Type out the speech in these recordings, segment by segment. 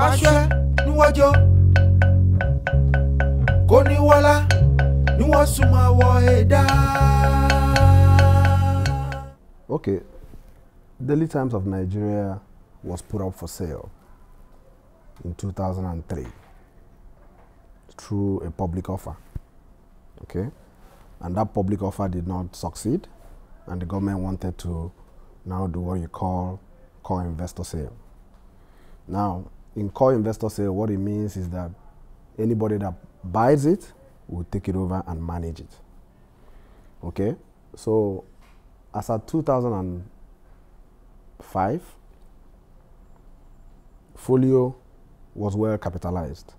Ashwe nuwajo Koni wala nuwasuma waheda. Okay, Daily Times of Nigeria was put up for sale in 2003 through a public offer. Okay, and that public offer did not succeed, and the government wanted to now do what you call core investor sale. Now, in core investor sale, what it means is that anybody that buys it will take it over and manage it. Okay, so as at 2005, Folio was well capitalized,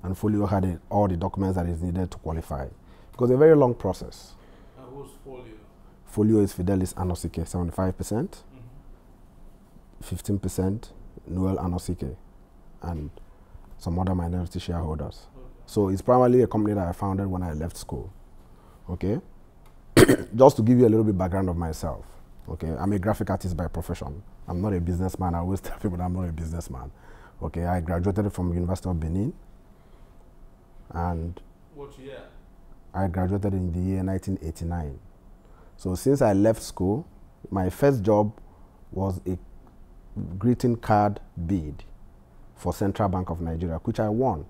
and Folio had all the documents that is needed to qualify. It was a very long process. And who's Folio? Folio is Fidelis Anosike, 75%, 15% Noel Anosike, and some other minority shareholders. Okay. So it's primarily a company that I founded when I left school. Okay, just to give you a little bit background of myself. Okay, I'm a graphic artist by profession. I'm not a businessman. I always tell people that I'm not a businessman. Okay, I graduated from University of Benin, and what year? I graduated in the year 1989. So since I left school, my first job was a greeting card bid for Central Bank of Nigeria, which I won.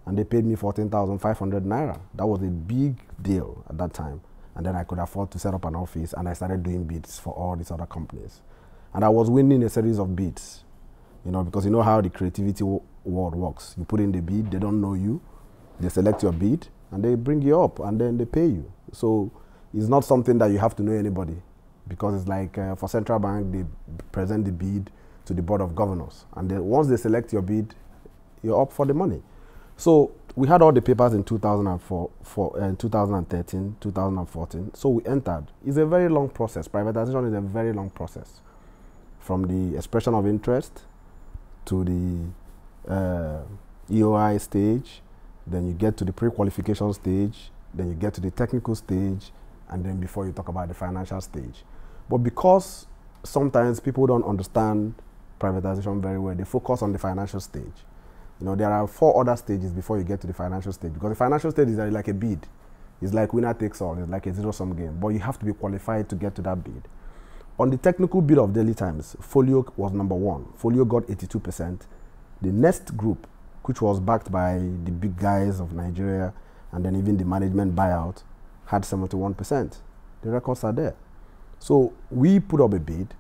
And they paid me 14,500 naira. That was a big deal at that time. And then I could afford to set up an office, and I started doing bids for all these other companies. And I was winning a series of bids, you know, because you know how the creativity world works. You put in the bid, they don't know you, they select your bid, and they bring you up, and then they pay you. So it's not something that you have to know anybody, because it's like for Central Bank, they present the bid to the Board of Governors. And then once they select your bid, you're up for the money. So we had all the papers in 2013, 2014. So we entered. It's a very long process. Privatization is a very long process. From the expression of interest to the EOI stage, then you get to the pre-qualification stage, then you get to the technical stage, and then before you talk about the financial stage. But because sometimes people don't understand privatization very well, they focus on the financial stage. You know, there are 4 other stages before you get to the financial stage, because the financial stage is like a bid. It's like winner takes all. It's like a zero-sum game. But you have to be qualified to get to that bid. On the technical bid of Daily Times, Folio was number 1. Folio got 82%. The next group, which was backed by the big guys of Nigeria, and then even the management buyout, had 71%. The records are there. So we put up a bid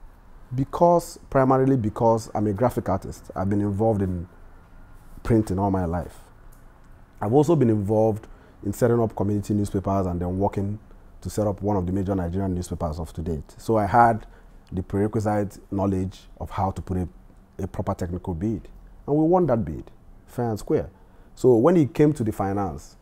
primarily because I'm a graphic artist. I've been involved in printing all my life. I've also been involved in setting up community newspapers and then working to set up one of the major Nigerian newspapers of to date. So I had the prerequisite knowledge of how to put a proper technical bid. And we won that bid, fair and square. So when it came to the finance,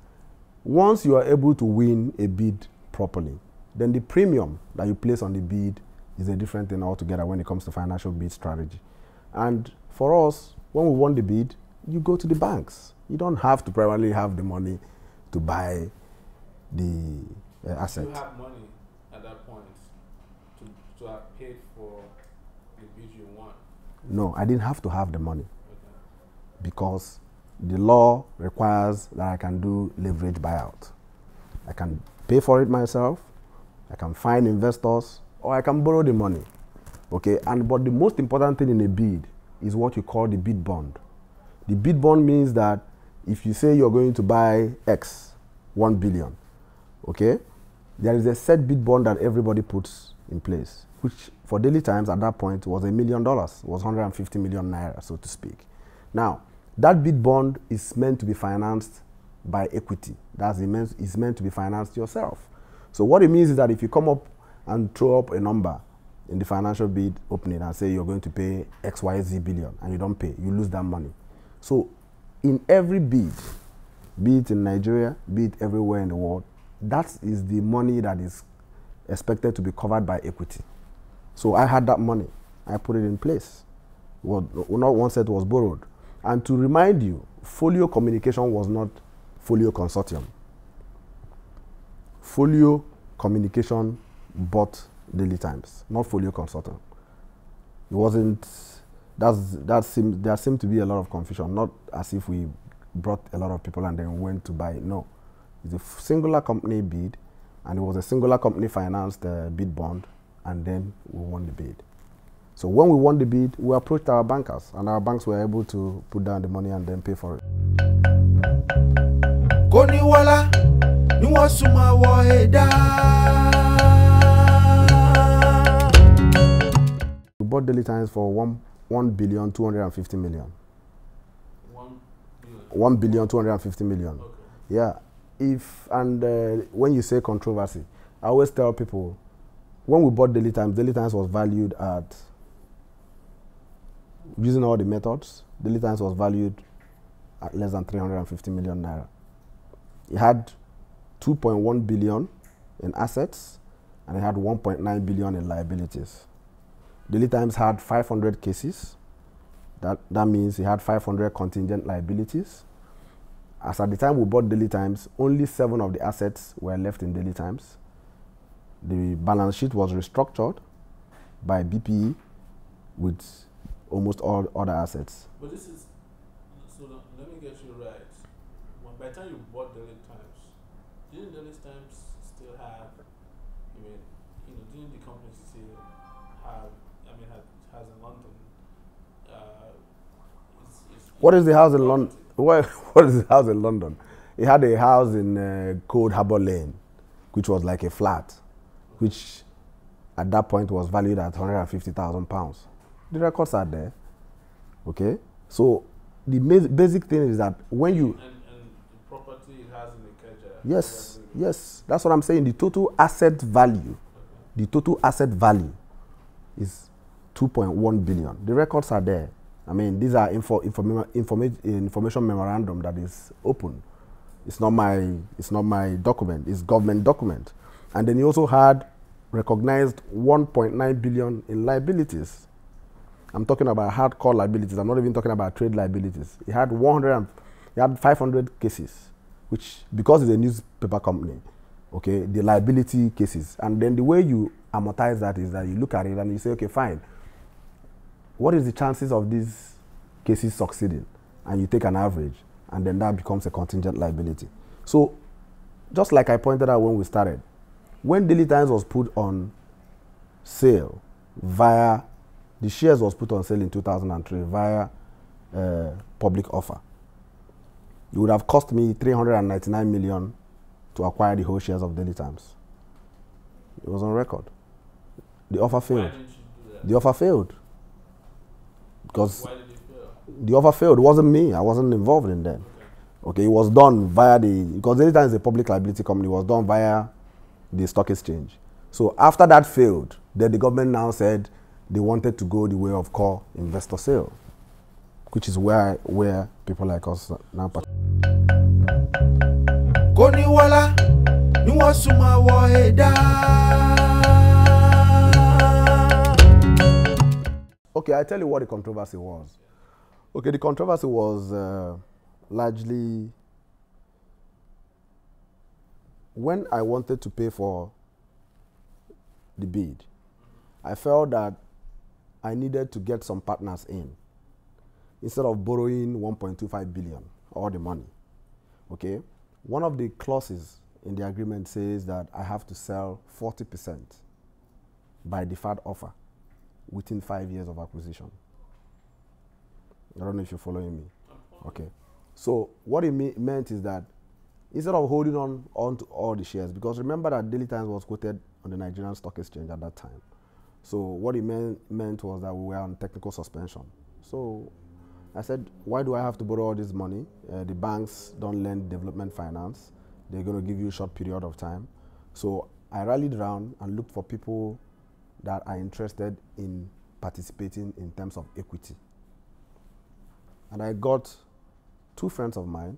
once you are able to win a bid properly, then the premium that you place on the bid is a different thing altogether when it comes to financial bid strategy. And for us, when we won the bid, you go to the banks. You don't have to primarily have the money to buy the asset. You have money at that point to have paid for the bid you won? No, I didn't have to have the money. Okay. Because the law requires that I can do leverage buyout. I can pay for it myself, I can find investors, or I can borrow the money. Okay, but the most important thing in a bid is what you call the bid bond. The bid bond means that if you say you're going to buy X, 1 billion, okay, there is a set bid bond that everybody puts in place, which for Daily Times at that point was $1 million, was 150 million naira, so to speak. Now, that bid bond is meant to be financed by equity. It's meant to be financed yourself. So what it means is that if you come up and throw up a number in the financial bid opening and say you're going to pay XYZ billion and you don't pay, you lose that money. So in every bid, be it in Nigeria, be it everywhere in the world, that is the money that is expected to be covered by equity. So I had that money. I put it in place. Well, not one set was borrowed. And to remind you, Folio Communication was not Folio Consortium. Folio Communication bought Daily Times, not Folio Consortium. It wasn't there seemed to be a lot of confusion, not as if we brought a lot of people and then went to buy it. No, it's a singular company bid, and it was a singular company financed bid bond, and then we won the bid. So when we won the bid, we approached our bankers, and our banks were able to put down the money and then pay for it. Koniwala, Nuwasuma Waheda. We bought Daily Times for 1,250 million. 1,250 million. Okay. Yeah. When you say controversy, I always tell people, when we bought Daily Times was valued at, using all the methods, Daily Times was valued at less than 350 million naira. It had 2.1 billion in assets, and it had 1.9 billion in liabilities. Daily Times had 500 cases. That means it had 500 contingent liabilities. As at the time we bought Daily Times, only 7 of the assets were left in Daily Times. The balance sheet was restructured by BPE with almost all other assets. But this is, so let me get you right. By the time you bought Daily Times, didn't Daily Times still have, didn't the company still have, has in London, what is the house in London? What is the house in London? It had a house in Cold Harbour Lane, which was like a flat, which at that point was valued at £150,000. The records are there. Okay? So the basic thing is that when you... And the property it has in Nigeria. Yes. That's what I'm saying. The total asset value, is 2.1 billion. The records are there. These are information memorandum that is open. It's not my document. It's government document. And then he also had recognized 1.9 billion in liabilities. I'm talking about hardcore liabilities. I'm not even talking about trade liabilities. He had 500 cases, which, because it's a newspaper company, okay, the liability cases. And then the way you amortize that is that you look at it and you say, okay, fine. What is the chances of these cases succeeding? And you take an average, and then that becomes a contingent liability. So, just like I pointed out when we started, when Daily Times was put on sale via, the shares was put on sale in 2003 via public offer, it would have cost me 399 million to acquire the whole shares of Daily Times. It was on record. The offer failed. Why didn't you do that? The offer failed. Because Why did it fail? the offer failed. It wasn't me. I wasn't involved in that. Okay, it was done via because Daily Times is a public liability company, it was done via the stock exchange. So after that failed, then the government now said they wanted to go the way of core investor sale, which is where people like us now participate. Koniwala, Nuwasuma Waheda. Okay, I tell you what the controversy was. Okay, the controversy was largely when I wanted to pay for the bid. I felt that I needed to get some partners in instead of borrowing 1.25 billion, all the money. Okay, one of the clauses in the agreement says that I have to sell 40% by deferred offer within 5 years of acquisition. I don't know if you're following me. Okay. So what it meant is that instead of holding on to all the shares, because remember that Daily Times was quoted on the Nigerian Stock Exchange at that time. So what it meant was that we were on technical suspension. So I said, why do I have to borrow all this money? The banks don't lend development finance. They're going to give you a short period of time. So I rallied around and looked for people that are interested in participating in terms of equity. And I got 2 friends of mine,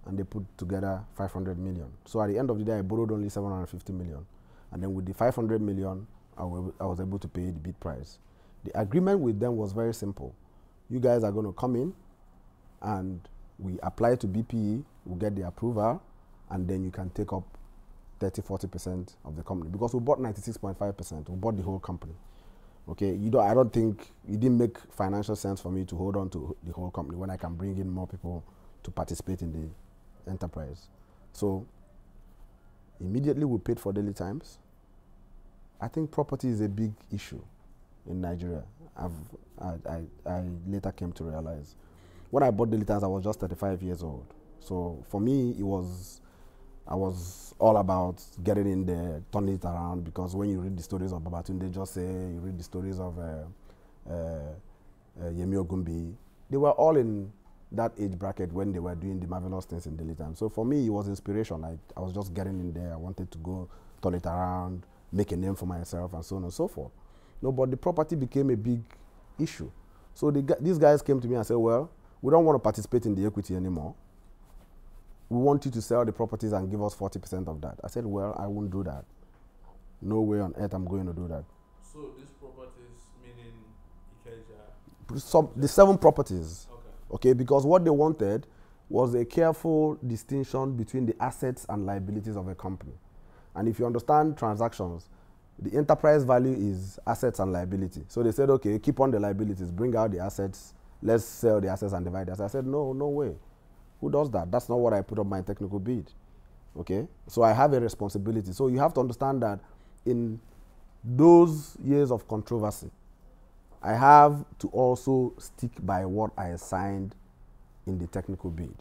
and they put together 500 million. So at the end of the day, I borrowed only 750 million. And then with the 500 million, I was able to pay the bid price. The agreement with them was very simple. You guys are going to come in, and we apply to BPE, we'll get the approval, and then you can take up 30-40% of the company. Because we bought 96.5%, we bought the whole company. Okay, I don't think it didn't make financial sense for me to hold on to the whole company when I can bring in more people to participate in the enterprise. So immediately we paid for Daily Times. I think property is a big issue in Nigeria. I later came to realize. When I bought Daily Times, I was just 35 years old. So for me, I was all about getting in there, turning it around, because when you read the stories of Babatunde Jose, you read the stories of Yemi Ogumbi, they were all in that age bracket when they were doing the marvelous things in Daily Times. So for me, it was inspiration. I was just getting in there. I wanted to go turn it around, make a name for myself, and so on and so forth. No, but the property became a big issue. So these guys came to me and said, well, we don't want to participate in the equity anymore. We want you to sell the properties and give us 40% of that. I said, well, I won't do that. No way on earth I'm going to do that. So these properties, meaning Ikeja? The 7 properties. Okay. Okay, because what they wanted was a careful distinction between the assets and liabilities of a company. And if you understand transactions, the enterprise value is assets and liability. So they said, okay, keep on the liabilities, bring out the assets, let's sell the assets and divide the assets. I said, no way. Who does that? That's not what I put on my technical bid. Okay? So I have a responsibility. So you have to understand that in those years of controversy, I have to also stick by what I signed in the technical bid.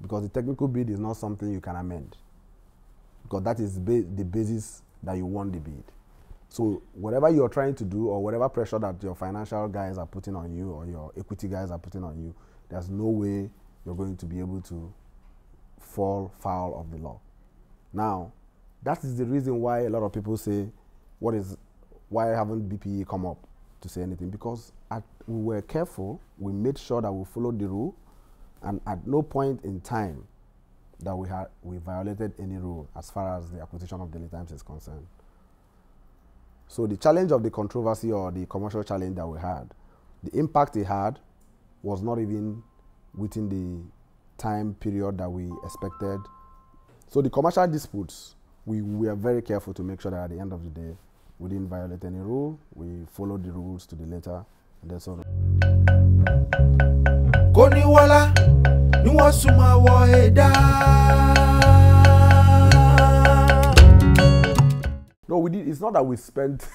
Because the technical bid is not something you can amend. Because that is the basis that you won the bid. So whatever you're trying to do, or whatever pressure that your financial guys are putting on you, or your equity guys are putting on you, there's no way you're going to be able to fall foul of the law. Now, that is the reason why a lot of people say, why haven't BPE come up to say anything? Because we were careful, we made sure that we followed the rule, and at no point in time that we violated any rule as far as the acquisition of Daily Times is concerned. So the challenge of the controversy, or the commercial challenge that we had, the impact it had was not even within the time period that we expected. So the commercial disputes, we were very careful to make sure that at the end of the day, we didn't violate any rule. We followed the rules to the letter, and then so on. Koniwala, niwasuma waheda. No, we did. It's not that we spent.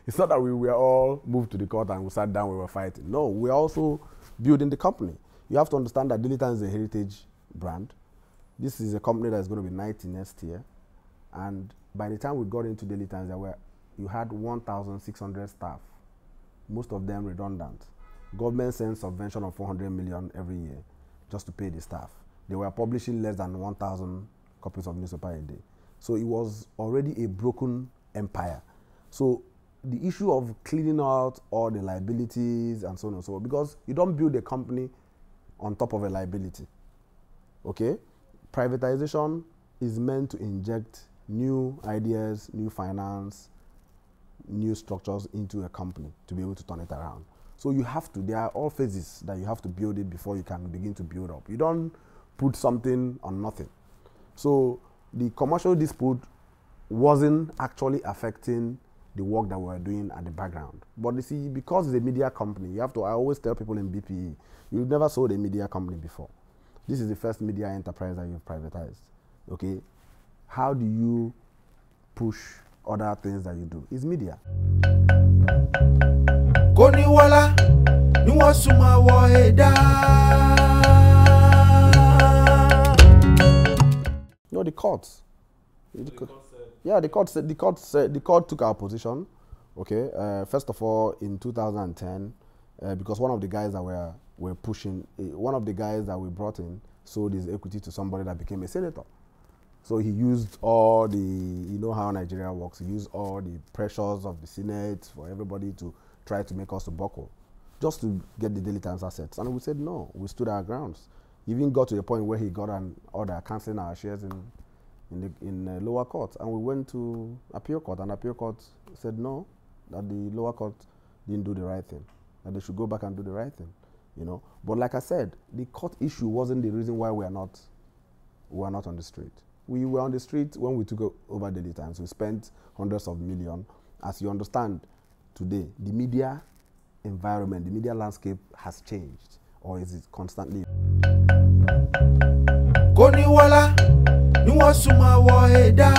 It's not that we were all moved to the court and we sat down. We were fighting. No, we're also building the company. You have to understand that Daily Times is a heritage brand. This is a company that is going to be 90 next year, and by the time we got into Daily Times, you had 1,600 staff, most of them redundant. Government sends subvention of 400 million every year just to pay the staff. They were publishing less than 1,000 copies of newspaper a day. So it was already a broken empire. So the issue of cleaning out all the liabilities and so on and so on, because you don't build a company on top of a liability. Okay? Privatization is meant to inject new ideas, new finance, new structures into a company to be able to turn it around. So you have to, there are all phases that you have to build it before you can begin to build up. You don't put something on nothing. So the commercial dispute wasn't actually affecting the work that we were doing at the background. But you see, because it's a media company, you have to, I always tell people in BPE, you've never sold a media company before. This is the first media enterprise that you've privatized. Okay? How do you push other things that you do? It's media. Koniwala, niwasuma waheda. No, the courts. The court took our position. Okay. First of all, in 2010, because one of the guys that were pushing, one of the guys that we brought in sold his equity to somebody that became a senator. So he used all the, you know how Nigeria works, he used all the pressures of the Senate for everybody to try to make us to buckle, just to get the Daily Times assets. And we said no, we stood our grounds. Even got to the point where he got an order cancelling our shares in the lower court. And we went to appeal court, and appeal court said no, that the lower court didn't do the right thing, that they should go back and do the right thing, you know. But like I said, the court issue wasn't the reason why we are not on the street. We were on the street when we took over Daily Times. We spent hundreds of millions. As you understand, today, the media environment, the media landscape has changed, or is it constantly? Koniwala, niwasuma waheda.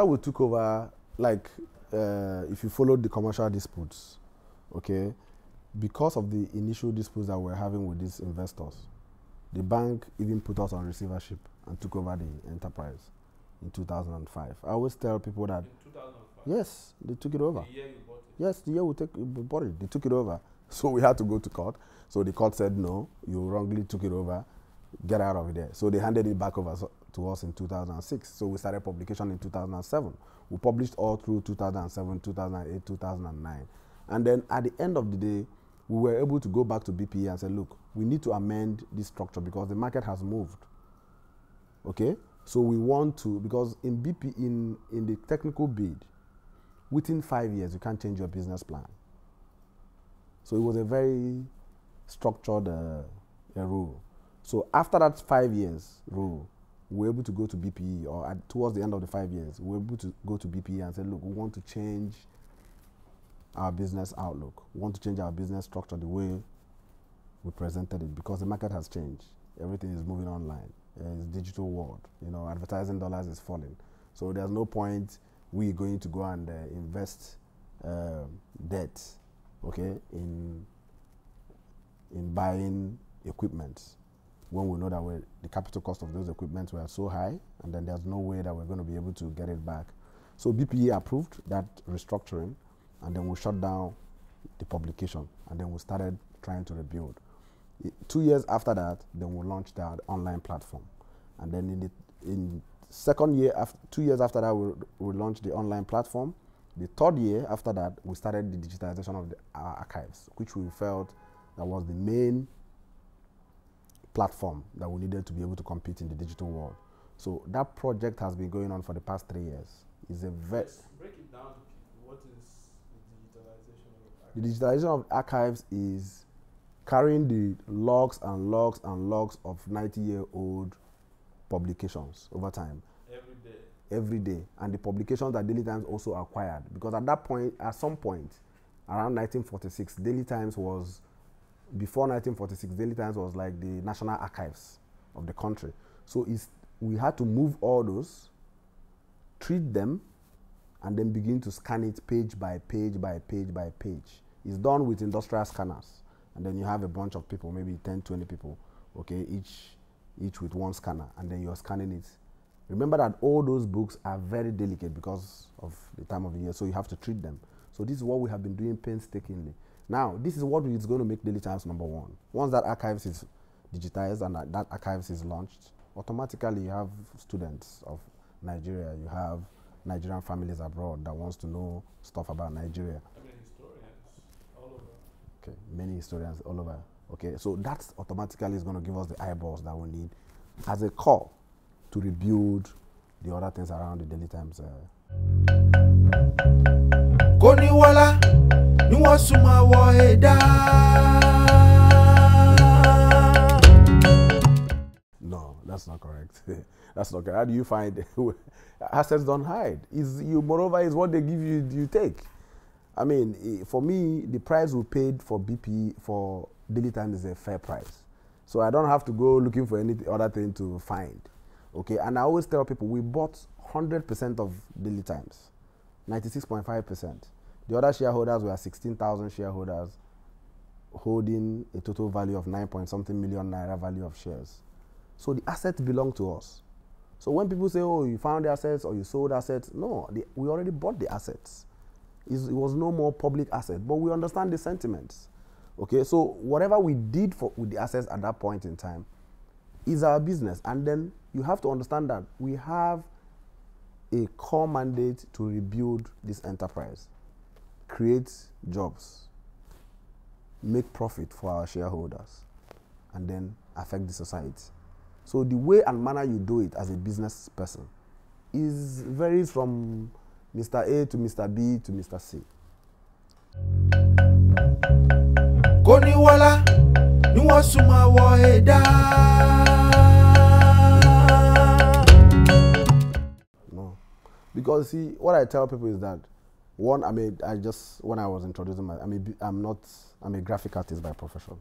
We took over, like, if you followed the commercial disputes, okay, because of the initial disputes that we're having with these investors, the bank even put us on receivership and took over the enterprise in 2005. I always tell people that. In 2005? Yes, they took it over. The year you bought it? Yes, the year we bought it, they took it over. So we had to go to court. So the court said, no, you wrongly took it over, get out of there. So they handed it back over to us in 2006. So we started publication in 2007. We published all through 2007, 2008, 2009. And then at the end of the day, we were able to go back to BPE and say, look, we need to amend this structure because the market has moved. Okay? So we want to, because in BP, in the technical bid, within 5 years, you can't change your business plan. So it was a very structured rule. So after that 5 years rule, we were able to go to BPE, or towards the end of the 5 years, we were able to go to BPE and say, look, we want to change our business outlook. We want to change our business structure the way we presented it, because the market has changed. Everything is moving online. It's digital world. You know, advertising dollars is falling. So there's no point we going to go and invest debt, okay, in buying equipment when we know that the capital cost of those equipment were so high, and then there's no way that we're going to be able to get it back. So BPE approved that restructuring, and then we shut down the publication, and then we started trying to rebuild. 2 years after that, then we launched our online platform, and then in second year, 2 years after that, we launched the online platform. The third year after that, we started the digitization of our archives, which we felt that was the main platform that we needed to be able to compete in the digital world. So that project has been going on for the past 3 years. It's a very break it down to people. What is the digitalization of archives? The digitalization of archives is carrying the logs and logs and logs of 90-year-old publications over time. Every day. And the publications that Daily Times also acquired. Because at that point, at some point, around 1946, Daily Times was, before 1946, Daily Times was like the national archives of the country. So we had to move all those, treat them, and then begin to scan it page by page by page by page. It's done with industrial scanners. And then you have a bunch of people, maybe 10, 20 people, okay, each with one scanner, and then you're scanning it. Remember that all those books are very delicate because of the time of the year, so you have to treat them. So this is what we have been doing painstakingly. Now, this is what is going to make Daily Times number one. Once that archives is digitized and that archives is launched, automatically you have students of Nigeria, you have Nigerian families abroad that wants to know stuff about Nigeria. I mean, historians all over. Okay, many historians all over. Okay, so that's automatically is going to give us the eyeballs that we need as a core to rebuild the other things around the Daily Times. Koniwala, niwasuma waheda. No, that's not correct. That's not correct. How do you find assets don't hide? Moreover, is what they give you, you take. I mean, for me, the price we paid for BP for Daily Times is a fair price. So I don't have to go looking for any other thing to find. Okay, and I always tell people we bought 100% of Daily Times, 96.5%. The other shareholders were 16,000 shareholders holding a total value of 9-point-something million naira value of shares. So the assets belong to us. So when people say, oh, you found the assets or you sold assets, no, we already bought the assets. It was no more public asset, but we understand the sentiments. Okay, so whatever we did with the assets at that point in time is our business. And then you have to understand that we have a core mandate to rebuild this enterprise, create jobs, make profit for our shareholders, and then affect the society. So the way and manner you do it as a business person varies from Mr. A to Mr. B to Mr. C. Koniwala, niwasuma waheda. No, because Because see, what I tell people is that one, when I was introducing I'm a graphic artist by profession.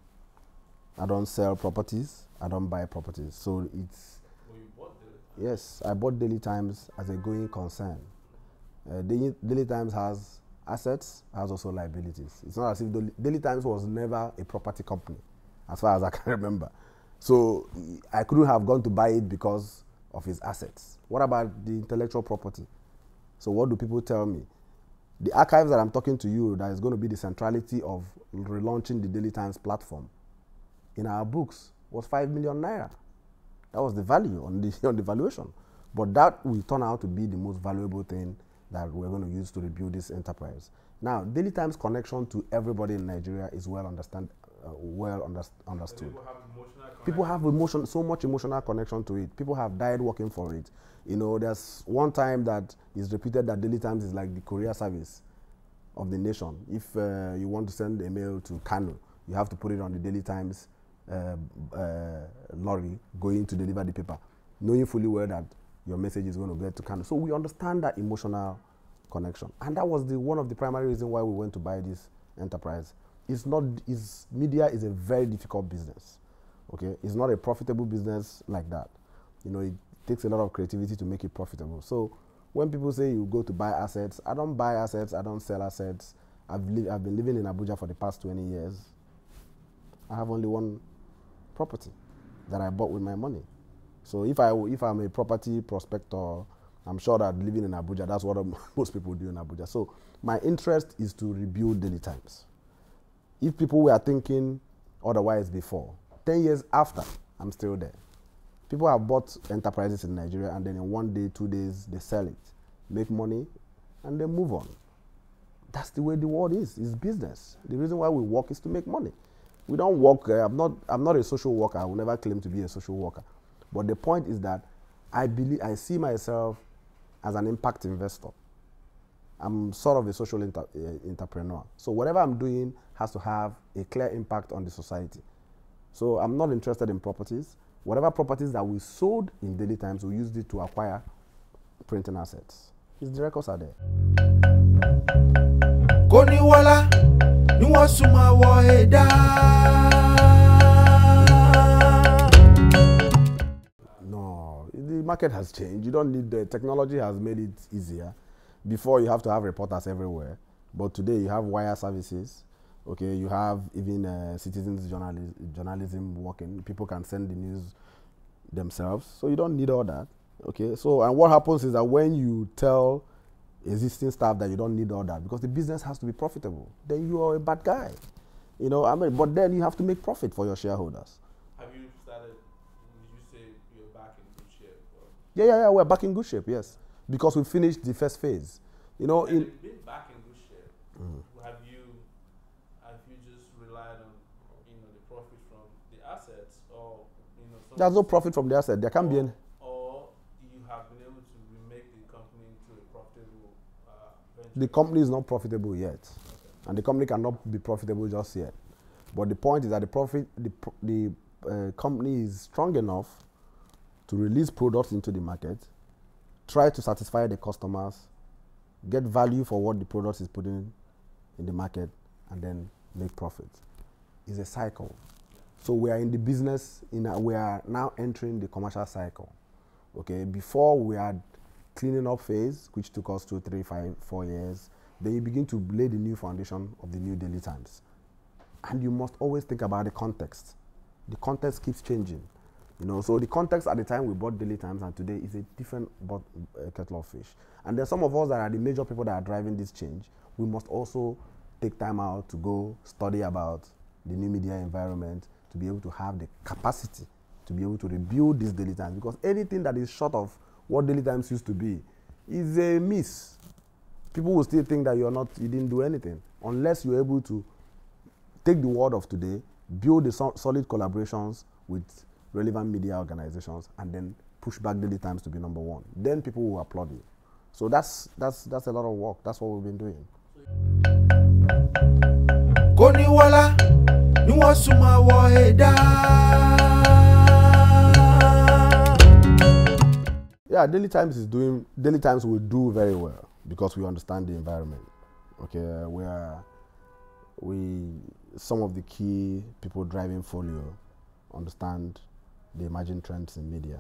I don't sell properties. I don't buy properties. So it's. Well, you bought Daily Times. Yes, I bought Daily Times as a going concern. Daily Times has assets, has also liabilities. It's not as if Daily Times was never a property company, as far as I can remember. So I couldn't have gone to buy it because of its assets. What about the intellectual property? So what do people tell me? The archives that I'm talking to you, that is going to be the centrality of relaunching the Daily Times platform, in our books was 5 million naira. That was the value on the valuation. But that will turn out to be the most valuable thing that we're going to use to rebuild this enterprise. Now, Daily Times' connection to everybody in Nigeria is well understood. People have so much emotional connection to it. People have died working for it. You know, there's one time that is repeated that Daily Times is like the courier service of the nation. If you want to send a mail to Kano, you have to put it on the Daily Times lorry going to deliver the paper, knowing fully well that your message is going to get to Kano. So we understand that emotional connection. And that was one of the primary reasons why we went to buy this enterprise. Media is a very difficult business. Okay, it's not a profitable business like that. You know, it takes a lot of creativity to make it profitable. So when people say you go to buy assets, I don't buy assets, I don't sell assets. I've been living in Abuja for the past 20 years. I have only one property that I bought with my money. So if I'm a property prospector, I'm sure that living in Abuja, that's what most people do in Abuja. So my interest is to rebuild Daily Times. If people were thinking otherwise before, 10 years after, I'm still there. People have bought enterprises in Nigeria and then in 1 day, 2 days, they sell it, make money, and then move on. That's the way the world is. It's business. The reason why we work is to make money. We don't work. I'm not a social worker. I will never claim to be a social worker. But the point is that I see myself as an impact investor. I'm sort of a social entrepreneur. So whatever I'm doing has to have a clear impact on the society. So I'm not interested in properties. Whatever properties that we sold in Daily Times, we used it to acquire printing assets. The records are there. Koniwala, niwasuma waeda. No, the market has changed. You don't need the technology has made it easier. Before you have to have reporters everywhere, but today you have wire services. Okay, you have even citizens journalism working. People can send the news themselves, so you don't need all that. Okay, so and what happens is that when you tell existing staff that you don't need all that because the business has to be profitable, then you are a bad guy. You know, but then you have to make profit for your shareholders. Have you started? Did you say you're back in good shape? Yeah, we're back in good shape. Yes, because we finished the first phase. You know, you've been back in good shape. Have you just relied on the profit from the assets, or there's no profit from the asset. There can be any. Or you have been able to remake the company into a profitable venture? The company is not profitable yet, okay. And the company cannot be profitable just yet. But the point is that the company is strong enough to release products into the market, try to satisfy the customers, get value for what the product is putting in the market, and then make profit. It's a cycle. So we are in the business, we are now entering the commercial cycle. Okay, before we had cleaning up phase, which took us 2, 3, 5, 4 years. Then you begin to lay the new foundation of the new Daily Times. And you must always think about the context. The context keeps changing. You know, so the context at the time we bought Daily Times and today is a different kettle of fish. And there's some of us that are the major people that are driving this change. We must also take time out to go study about the new media environment to be able to have the capacity to be able to rebuild this Daily Times. Because anything that is short of what Daily Times used to be is a miss. People will still think that you didn't do anything unless you're able to take the word of today, build the solid collaborations with relevant media organizations, and then push back Daily Times to be number one. Then people will applaud you. So that's a lot of work. That's what we've been doing. Koniwala, niwasuma waeda. Yeah, Daily Times will do very well because we understand the environment. Okay, some of the key people driving Folio understand the emerging trends in media.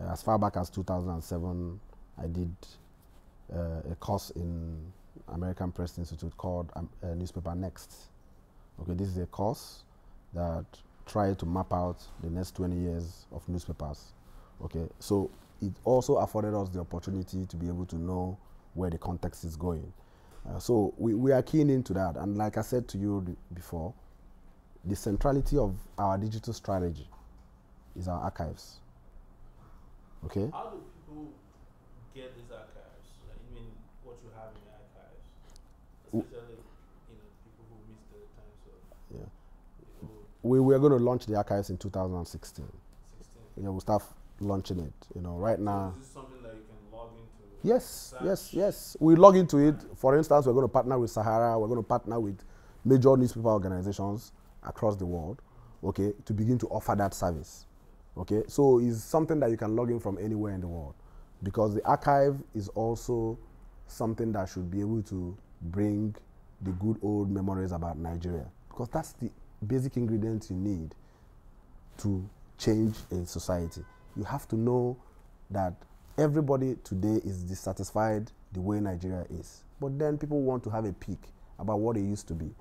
As far back as 2007, I did a course in American Press Institute called Newspaper Next. Okay, this is a course that tried to map out the next 20 years of newspapers. Okay, so it also afforded us the opportunity to be able to know where the context is going. So we are keen into that, and like I said to you before, the centrality of our digital strategy is our archives. Okay. How do people get these archives? Like, you mean what you have in the archives, especially people who miss the time. So yeah, we are going to launch the archives in 2016. 16. Yeah, we'll start launching it. Right now. Is this something that you can log into? Yes. We log into it. For instance, we're going to partner with SAHARA. We're going to partner with major newspaper organizations across the world, okay, to begin to offer that service. Okay, so it's something that you can log in from anywhere in the world, because the archive is also something that should be able to bring the good old memories about Nigeria, because that's the basic ingredients you need to change a society. You have to know that everybody today is dissatisfied the way Nigeria is, but then people want to have a peek about what it used to be.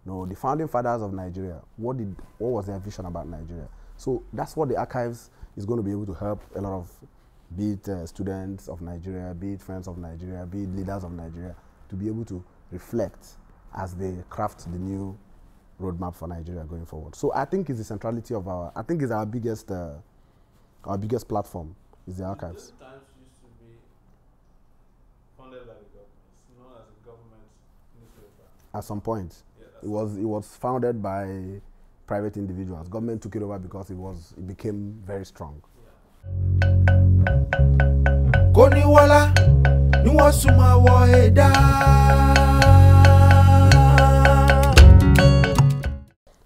The founding fathers of Nigeria, what was their vision about Nigeria? So that's what the archives is going to be able to help a lot of, be it students of Nigeria, be it friends of Nigeria, be it leaders of Nigeria, to be able to reflect as they craft the new roadmap for Nigeria going forward. So I think it's the centrality of our biggest platform is the archives. The Times used to be funded by the government. It's known as a government newspaper. At some point, yeah, it was founded by private individuals. Government took it over because it became very strong. Koniwala ni wọ́n súnmọ́ wọ ẹ̀dá.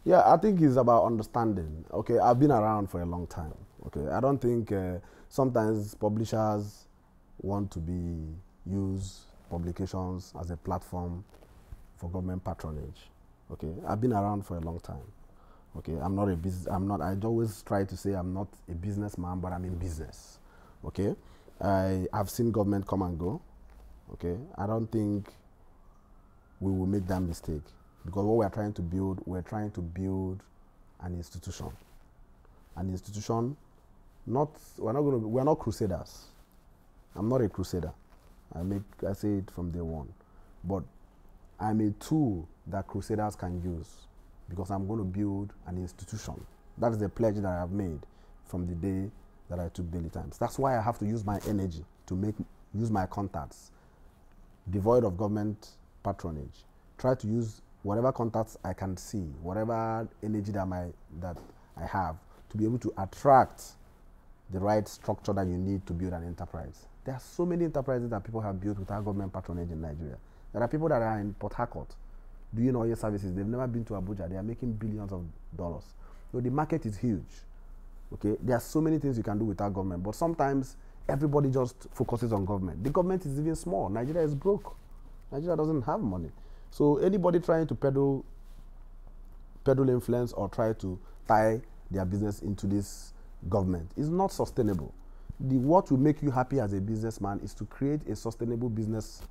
Yeah, I think it's about understanding. Okay, I've been around for a long time. Okay, I don't think sometimes publishers want to use publications as a platform for government patronage. Okay, I've been around for a long time. Okay, I always try to say I'm not a businessman, but I'm in business. Okay, I've seen government come and go. Okay, I don't think we will make that mistake, because what we're trying to build an institution. An institution, we're not crusaders. I'm not a crusader. I say it from day one. But I'm a tool that crusaders can use, because I'm going to build an institution. That is the pledge that I have made from the day that I took Daily Times. That's why I have to use my energy to use my contacts, devoid of government patronage. Try to use whatever contacts I can see, whatever energy that I have, to be able to attract the right structure that you need to build an enterprise. There are so many enterprises that people have built without government patronage in Nigeria. There are people that are in Port Harcourt doing oil services. They've never been to Abuja. They are making billions of dollars. So the market is huge. Okay, there are so many things you can do without government, but sometimes everybody just focuses on government. The government is even small. Nigeria is broke. Nigeria doesn't have money. So anybody trying to peddle influence or try to tie their business into this government is not sustainable. What will make you happy as a businessman is to create a sustainable business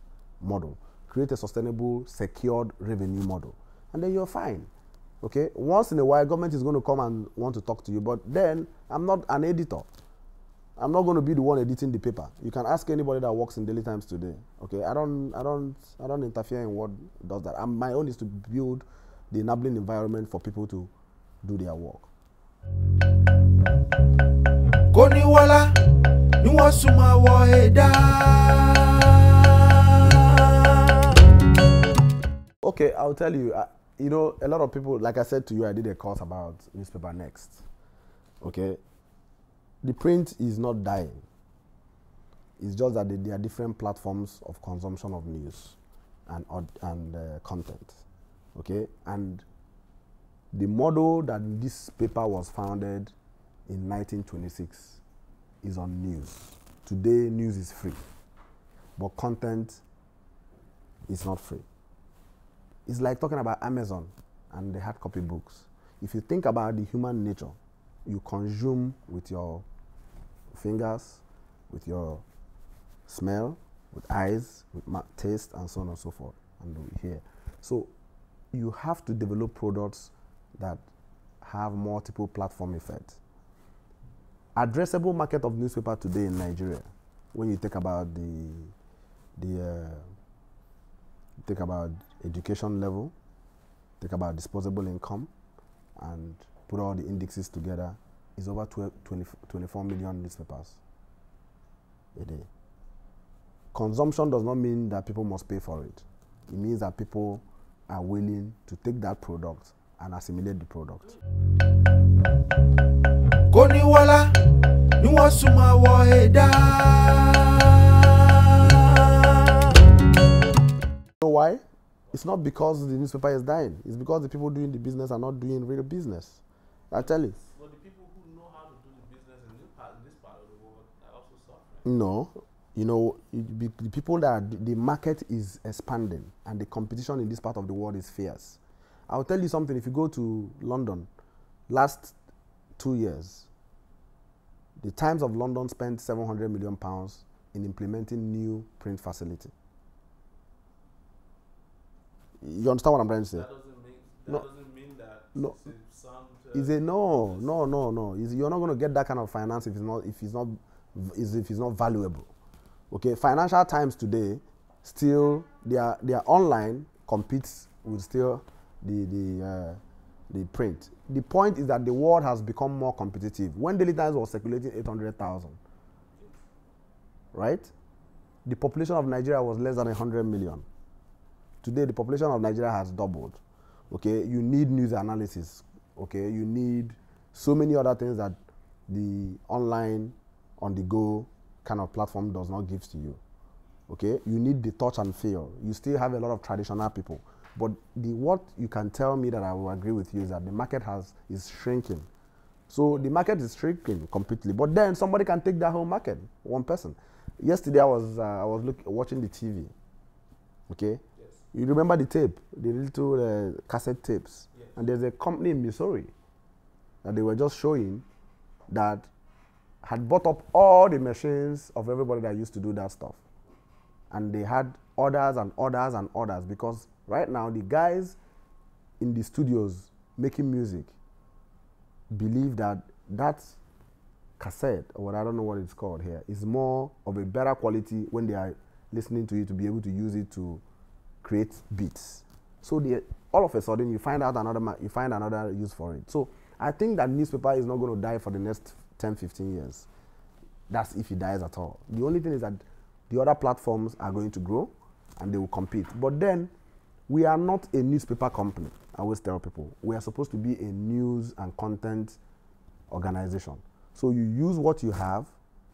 model, create a sustainable, secured revenue model, and then you're fine. Okay, once in a while, government is going to come and want to talk to you, but then I'm not an editor. I'm not going to be the one editing the paper. You can ask anybody that works in Daily Times today. Okay, I don't interfere in what does that. My own is to build the enabling environment for people to do their work. Koniwala ni wọ́n súnmọ́ wọ ẹ̀dá. Okay, I'll tell you. A lot of people, like I said to you, I did a course about Newspaper Next. Okay, the print is not dying. It's just that there are different platforms of consumption of news and content. Okay, and the model that this paper was founded in 1926 is on news. today news is free, but content is not free. It's like talking about Amazon and the hard copy books. If you think about the human nature, you consume with your fingers, with your smell, with eyes, with taste, and so on and so forth, and we hear. So you have to develop products that have multiple platform effects. Addressable market of newspaper today in Nigeria, when you think about think about education level, think about disposable income, and put all the indexes together, is over 24 million newspapers a day. Consumption does not mean that people must pay for it. It means that people are willing to take that product and assimilate the product. Koniwala, ni wọ́n súnmọ́ wọ ẹ̀dá. You know why? It's not because the newspaper is dying. It's because the people doing the business are not doing real business. I tell you. But the people who know how to do the business in this part of the world are also suffering. No. You know, the people the market is expanding and the competition in this part of the world is fierce. I'll tell you something. If you go to London, last 2 years, the Times of London spent £700 million in implementing new print facility. You understand what I'm trying to say? That doesn't mean that no. it's sound. No. You're not going to get that kind of finance if it's not valuable. Okay, Financial Times today still their online competes with still the print. The point is that the world has become more competitive. When Daily Times was circulating 800,000, right? The population of Nigeria was less than 100 million. Today, the population of Nigeria has doubled. Okay, you need news analysis. Okay, you need so many other things that the online, on the go kind of platform does not give to you. Okay, you need the touch and feel. You still have a lot of traditional people, but what you can tell me that I will agree with you is that the market is shrinking. So the market is shrinking completely, but then somebody can take that whole market, one person. Yesterday I was watching the TV. Okay, Yes. you remember the tape, the little cassette tapes, Yes. and there's a company in Missouri that they were just showing that had bought up all the machines of everybody that used to do that stuff. And they had orders and orders and orders, because right now the guys in the studios making music believe that that cassette, or I don't know what it's called here, is more of a better quality when they are listening to it, to be able to use it to create beats. So all of a sudden you find another use for it. So I think that newspaper is not going to die for the next 10, 15 years. That's if it dies at all. The only thing is that the other platforms are going to grow and they will compete. But then, we are not a newspaper company. I always tell people, we are supposed to be a news and content organization. So you use what you have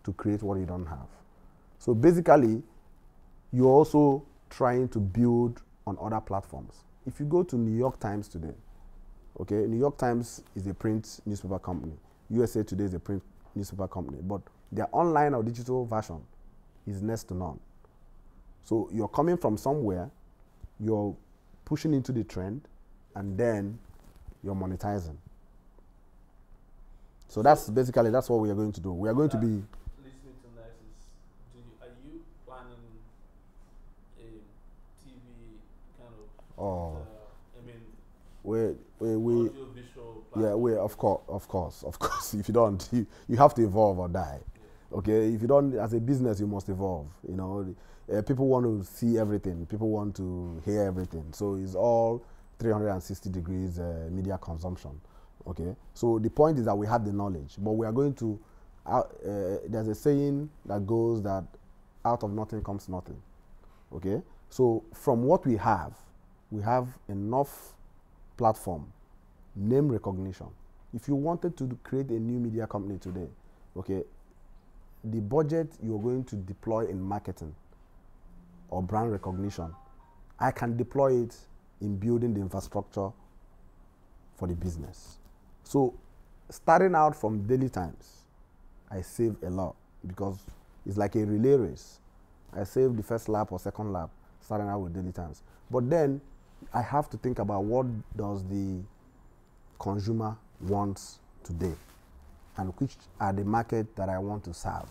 to create what you don't have. So basically, you're also trying to build on other platforms. If you go to New York Times today, okay, New York Times is a print newspaper company. USA Today is a print newspaper company, but their online or digital version is next to none. So you're coming from somewhere, you're pushing into the trend, and then you're monetizing. So that's what we are going to do. We are going to be. Listening to this is, are you planning a TV kind of? I mean, we audio visual. Yeah, of course. If you don't, you have to evolve or die. Yeah. Okay, if you don't, as a business, you must evolve. You know, people want to see everything. People want to hear everything. So it's all 360 degrees media consumption. Okay, so the point is that we have the knowledge, but we are going to. There's a saying that goes that out of nothing comes nothing. Okay, so from what we have enough platform, name recognition. If you wanted to create a new media company today, okay, the budget you're going to deploy in marketing or brand recognition, I can deploy it in building the infrastructure for the business. So starting out from Daily Times, I save a lot, because It's like a relay race. I saved the first lap or second lap, starting out with Daily Times. But then I have to think about what does the consumer want today and which are the market that I want to serve.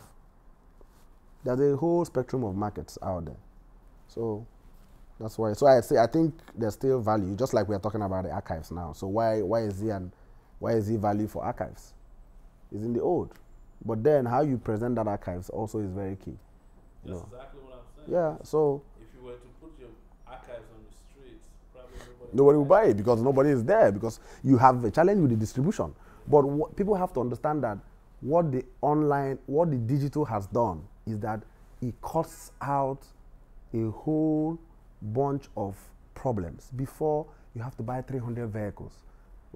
There's a whole spectrum of markets out there. So that's why. So I think there's still value, just like we are talking about the archives now. So why is he value for archives? It's in the old. But then how you present that archives also is very key. That's exactly what I'm saying. Yeah, so if you were to put your archives on the streets, probably nobody will buy it because nobody is there, because you have a challenge with the distribution. But what people have to understand that what the digital has done is that it cuts out a whole bunch of problems. Before, you have to buy 300 vehicles.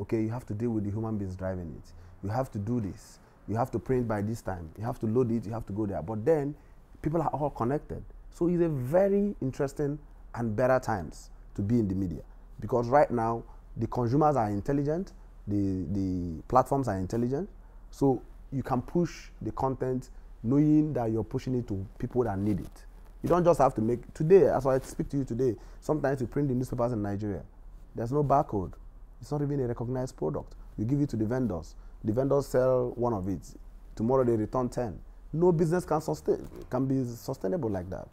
Okay, you have to deal with the human beings driving it. You have to do this. You have to print by this time. You have to load it. You have to go there. But then, people are all connected. So it's a very interesting and better times to be in the media. Because right now, the consumers are intelligent. The platforms are intelligent. So you can push the content knowing that you're pushing it to people that need it. You don't just have to make, today, as I speak to you today, sometimes you print the newspapers in Nigeria. There's no barcode. It's not even a recognized product. You give it to the vendors. The vendors sell one of it. Tomorrow they return 10. No business can be sustainable like that.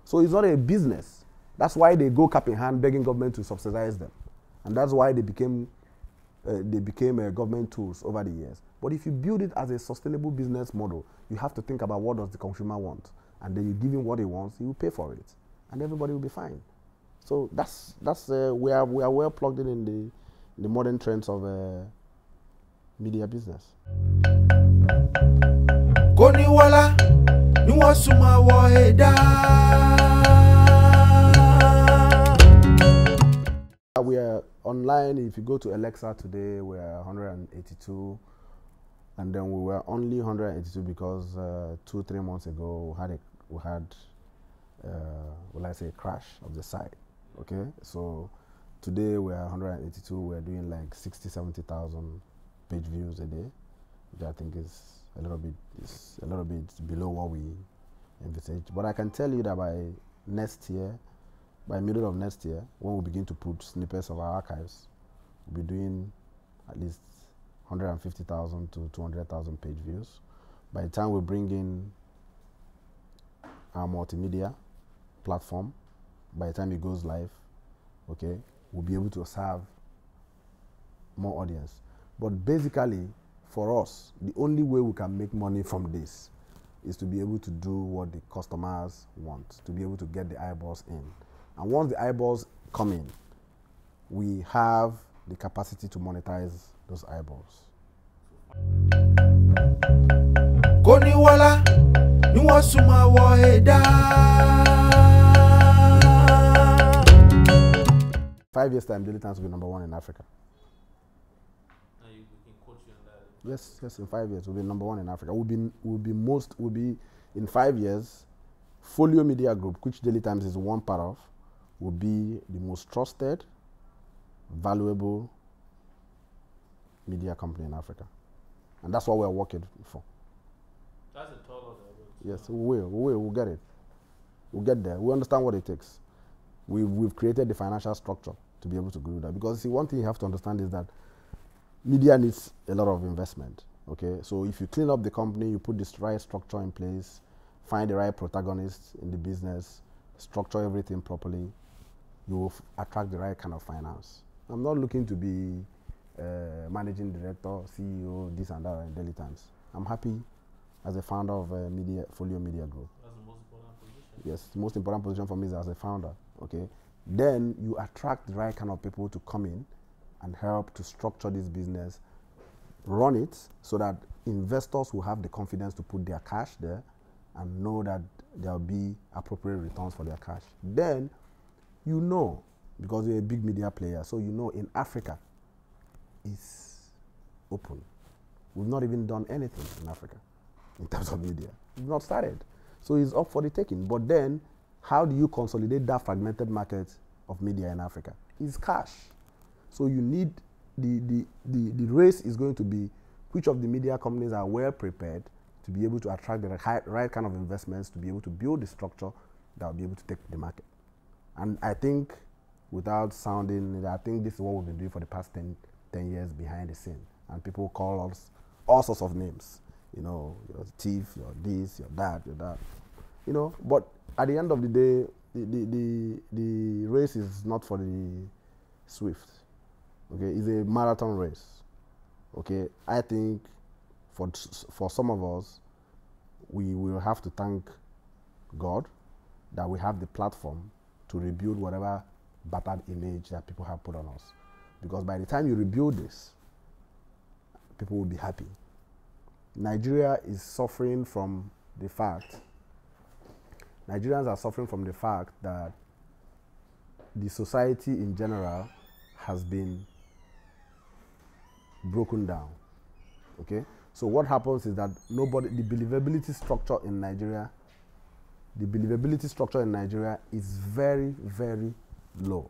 So it's not a business. That's why they go cap in hand begging government to subsidize them. And that's why they became government tools over the years. But if you build it as a sustainable business model, you have to think about what does the consumer want. And then you give him what he wants, he will pay for it. And everybody will be fine. So we are well plugged in the modern trends of media business. Koniwala, ni wọ́n súnmọ́ wọ ẹ̀dá. We are online. If you go to Alexa today, we are 182. And then we were only 182 because 2-3 months ago we had a crash of the site. Okay, so today we are 182. We're doing like 60,000-70,000 page views a day, which I think is a little bit below what we envisaged. But I can tell you that by middle of next year, when we begin to put snippets of our archives, we'll be doing at least 150,000 to 200,000 page views. By the time we bring in our multimedia platform, by the time it goes live, okay, we'll be able to serve more audience. But basically, for us, the only way we can make money from this is to be able to do what the customers want, to be able to get the eyeballs in. And once the eyeballs come in, we have the capacity to monetize those eyeballs. Koniwala, ni wọ́n súnmọ́ wọ ẹ̀dá. 5 years time, Daily Times will be #1 in Africa. And we can coach you on that. Yes, in 5 years we'll be #1 in Africa. We'll be in 5 years, Folio Media Group, which Daily Times is one part of, will be the most trusted, valuable media company in Africa. And that's what we're working for. That's a tall order. Yes, we'll get it. We'll get there. We understand what it takes. We've created the financial structure to be able to do that. Because see, one thing you have to understand is that media needs a lot of investment. Okay, so if you clean up the company, you put the right structure in place, find the right protagonists in the business, structure everything properly, you will attract the right kind of finance. I'm not looking to be managing director, CEO, this and that in Daily Times. I'm happy as a founder of Folio Media Group. That's the most important position. Yes, the most important position for me is as a founder. Okay, then you attract the right kind of people to come in and help to structure this business, run it so that investors will have the confidence to put their cash there and know that there will be appropriate returns for their cash. Then, you know, because you're a big media player, so you know in Africa, it's open. We've not even done anything in Africa in terms of media. We've not started. So it's up for the taking. But then, how do you consolidate that fragmented market of media in Africa? It's cash. So you need, the race is going to be which of the media companies are well prepared to be able to attract the right kind of investments, to be able to build the structure that will be able to take the market. And I think, without sounding, I think this is what we've been doing for the past 10 years behind the scene. And people call us all sorts of names. You know, you're a thief, you're this, you're that, you're that. You know, but at the end of the day, the race is not for the swift. Okay, it's a marathon race. Okay, I think for some of us, we will have to thank God that we have the platform to rebuild whatever battered image that people have put on us. Because by the time you rebuild this, people will be happy. Nigeria is suffering from the fact, Nigerians are suffering from the fact that the society in general has been broken down. Okay? So what happens is that the believability structure in Nigeria is very, very low.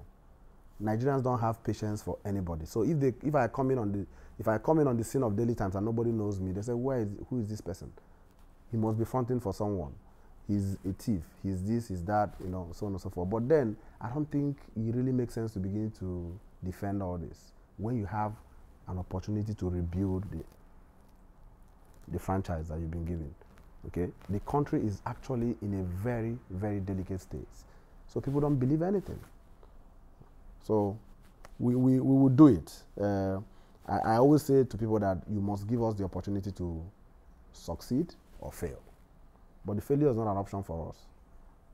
Nigerians don't have patience for anybody. So if I come in on the scene of Daily Times and nobody knows me, they say, who is this person? He must be fronting for someone. He's a thief. He's this, he's that, you know, so on and so forth. But then I don't think it really makes sense to begin to defend all this when you have an opportunity to rebuild the franchise that you've been given. Okay, the country is actually in a very, very delicate state. So people don't believe anything. So we will do it. I always say to people that you must give us the opportunity to succeed or fail. But the failure is not an option for us.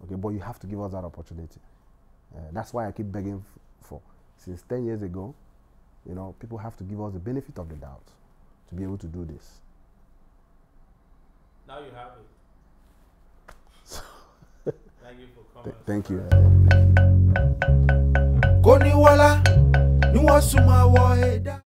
Okay, but you have to give us that opportunity. That's why I keep begging for. Since 10 years ago, you know, people have to give us the benefit of the doubt to be able to do this. Now you have it. Thank you for coming. Thank you. Koni wala, ni wasuma wa eda.